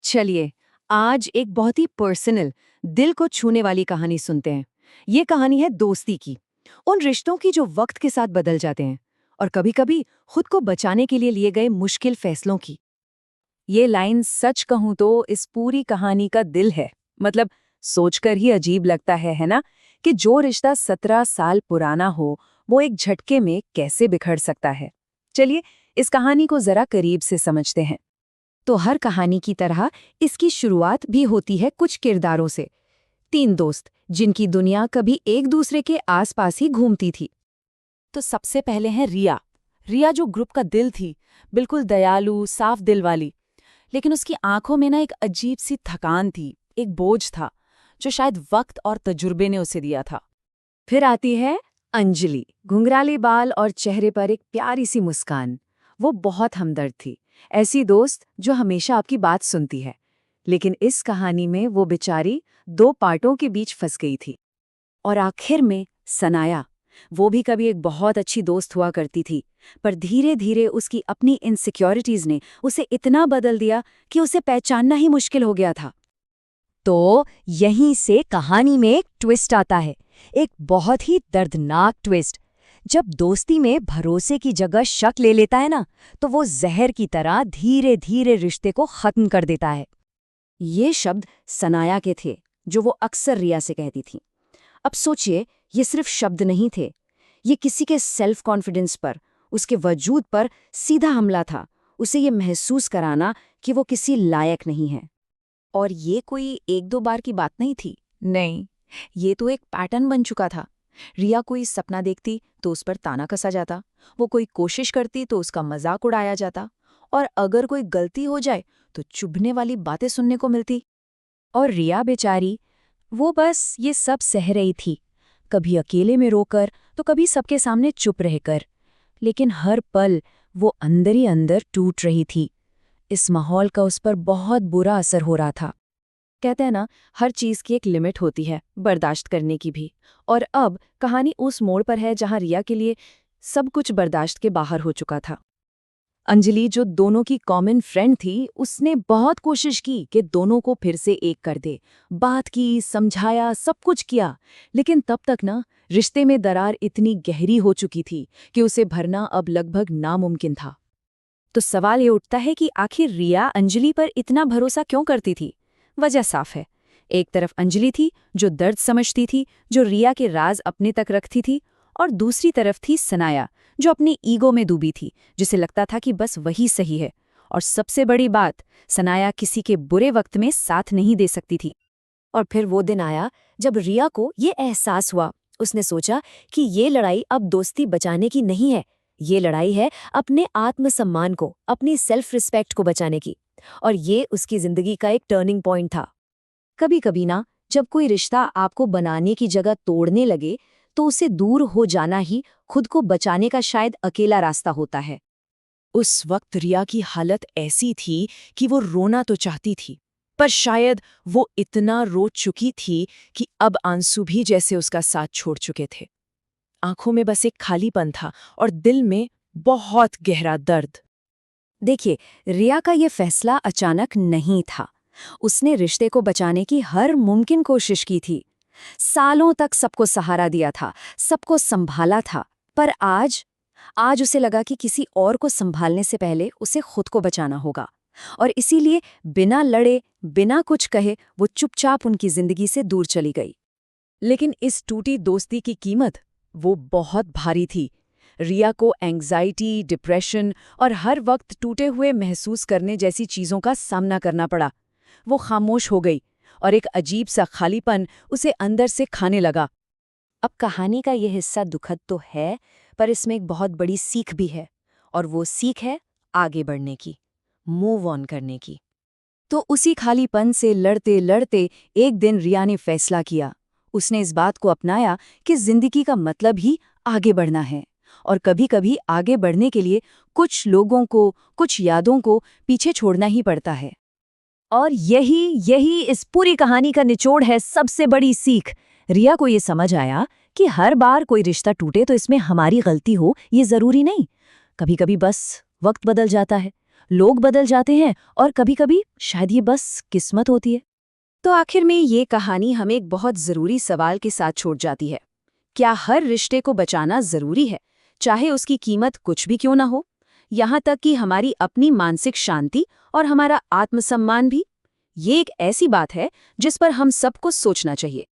चलिए, आज एक बहुत ही पर्सनल, दिल को छूने वाली कहानी सुनते हैं। ये कहानी है दोस्ती की, उन रिश्तों की जो वक्त के साथ बदल जाते हैं और कभी-कभी खुद को बचाने के लिए लिए गए मुश्किल फैसलों की। ये लाइन सच कहूं तो इस पूरी कहानी का दिल है। मतलब सोचकर ही अजीब लगता है ना, कि जो रिश्ता 17 साल पुराना हो वो एक झटके में कैसे बिखर सकता है। चलिए इस कहानी को जरा करीब से समझते हैं। तो हर कहानी की तरह इसकी शुरुआत भी होती है कुछ किरदारों से। 3 दोस्त जिनकी दुनिया कभी एक दूसरे के आसपास ही घूमती थी। तो सबसे पहले है रिया। रिया जो ग्रुप का दिल थी, बिल्कुल दयालु साफ दिल वाली। लेकिन उसकी आंखों में ना एक अजीब सी थकान थी, एक बोझ था जो शायद वक्त और तजुर्बे ने उसे दिया था। फिर आती है अंजलि, घुंघराले बाल और चेहरे पर एक प्यारी सी मुस्कान। वो बहुत हमदर्द थी, ऐसी दोस्त जो हमेशा आपकी बात सुनती है। लेकिन इस कहानी में वो बेचारी 2 पार्टों के बीच फंस गई थी। और आखिर में सनाया, वो भी कभी एक बहुत अच्छी दोस्त हुआ करती थी, पर धीरे धीरे उसकी अपनी इनसिक्योरिटीज ने उसे इतना बदल दिया कि उसे पहचानना ही मुश्किल हो गया था। तो यहीं से कहानी में एक ट्विस्ट आता है, एक बहुत ही दर्दनाक ट्विस्ट। जब दोस्ती में भरोसे की जगह शक ले लेता है ना, तो वो जहर की तरह धीरे धीरे रिश्ते को खत्म कर देता है। ये शब्द सनाया के थे, जो वो अक्सर रिया से कहती थी। अब सोचिए, ये सिर्फ शब्द नहीं थे, ये किसी के सेल्फ कॉन्फिडेंस पर, उसके वजूद पर सीधा हमला था। उसे ये महसूस कराना कि वो किसी लायक नहीं है। और ये कोई 1-2 बार की बात नहीं थी। नहीं, ये तो एक पैटर्न बन चुका था। रिया कोई सपना देखती तो उस पर ताना कसा जाता, वो कोई कोशिश करती तो उसका मजाक उड़ाया जाता, और अगर कोई गलती हो जाए तो चुभने वाली बातें सुनने को मिलती। और रिया बेचारी, वो बस ये सब सह रही थी, कभी अकेले में रोकर तो कभी सबके सामने चुप रहकर। लेकिन हर पल वो अंदर ही अंदर टूट रही थी। इस माहौल का उस पर बहुत बुरा असर हो रहा था। कहते हैं ना, हर चीज की एक लिमिट होती है, बर्दाश्त करने की भी। और अब कहानी उस मोड़ पर है जहां रिया के लिए सब कुछ बर्दाश्त के बाहर हो चुका था। अंजलि, जो दोनों की कॉमन फ्रेंड थी, उसने बहुत कोशिश की कि दोनों को फिर से एक कर दे। बात की, समझाया, सब कुछ किया, लेकिन तब तक ना रिश्ते में दरार इतनी गहरी हो चुकी थी कि उसे भरना अब लगभग नामुमकिन था। तो सवाल ये उठता है कि आखिर रिया अंजलि पर इतना भरोसा क्यों करती थी? वजह साफ है। एक तरफ अंजलि थी जो दर्द समझती थी, जो रिया के राज अपने तक रखती थी, और दूसरी तरफ थी सनाया, जो अपनी ईगो में डूबी थी, जिसे लगता था कि बस वही सही है। और सबसे बड़ी बात, सनाया किसी के बुरे वक्त में साथ नहीं दे सकती थी। और फिर वो दिन आया जब रिया को ये एहसास हुआ। उसने सोचा कि ये लड़ाई अब दोस्ती बचाने की नहीं है, ये लड़ाई है अपने आत्मसम्मान को, अपनी सेल्फ रिस्पेक्ट को बचाने की। और ये उसकी जिंदगी का एक टर्निंग पॉइंट था। कभी कभी ना, जब कोई रिश्ता आपको बनाने की जगह तोड़ने लगे, तो उसे दूर हो जाना ही खुद को बचाने का शायद अकेला रास्ता होता है। उस वक्त रिया की हालत ऐसी थी कि वो रोना तो चाहती थी, पर शायद वो इतना रो चुकी थी कि अब आंसू भी जैसे उसका साथ छोड़ चुके थे। आंखों में बस एक खालीपन था और दिल में बहुत गहरा दर्द। देखिए, रिया का ये फैसला अचानक नहीं था। उसने रिश्ते को बचाने की हर मुमकिन कोशिश की थी। सालों तक सबको सहारा दिया था, सबको संभाला था। पर आज उसे लगा कि किसी और को संभालने से पहले उसे खुद को बचाना होगा। और इसीलिए बिना लड़े, बिना कुछ कहे, वो चुपचाप उनकी जिंदगी से दूर चली गई। लेकिन इस टूटी दोस्ती की कीमत वो बहुत भारी थी। रिया को एंग्जाइटी, डिप्रेशन और हर वक्त टूटे हुए महसूस करने जैसी चीज़ों का सामना करना पड़ा। वो खामोश हो गई और एक अजीब सा खालीपन उसे अंदर से खाने लगा। अब कहानी का यह हिस्सा दुखद तो है, पर इसमें एक बहुत बड़ी सीख भी है। और वो सीख है आगे बढ़ने की, मूव ऑन करने की। तो उसी खालीपन से लड़ते लड़ते एक दिन रिया ने फैसला किया। उसने इस बात को अपनाया कि जिंदगी का मतलब ही आगे बढ़ना है। और कभी-कभी आगे बढ़ने के लिए कुछ लोगों को, कुछ यादों को पीछे छोड़ना ही पड़ता है। और यही इस पूरी कहानी का निचोड़ है, सबसे बड़ी सीख। रिया को ये समझ आया कि हर बार कोई रिश्ता टूटे तो इसमें हमारी गलती हो, ये जरूरी नहीं। कभी-कभी बस वक्त बदल जाता है, लोग बदल जाते हैं और कभी-कभी शायद ये बस किस्मत होती है। तो आखिर में ये कहानी हमें एक बहुत ज़रूरी सवाल के साथ छोड़ जाती है। क्या हर रिश्ते को बचाना ज़रूरी है, चाहे उसकी कीमत कुछ भी क्यों ना हो? यहाँ तक कि हमारी अपनी मानसिक शांति और हमारा आत्मसम्मान भी? ये एक ऐसी बात है जिस पर हम सबको सोचना चाहिए।